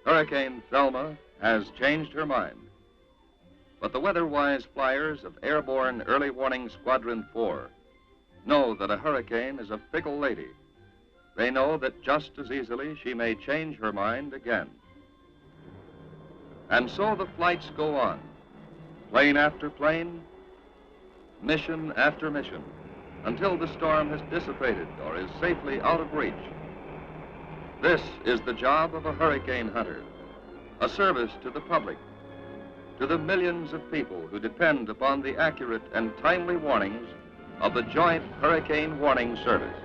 Hurricane Thelma has changed her mind. But the weather-wise flyers of Airborne Early Warning Squadron 4 know that a hurricane is a fickle lady. They know that just as easily she may change her mind again. And so the flights go on, plane after plane, mission after mission, until the storm has dissipated or is safely out of reach. This is the job of a hurricane hunter, a service to the public, to the millions of people who depend upon the accurate and timely warnings of the Joint Hurricane Warning Service.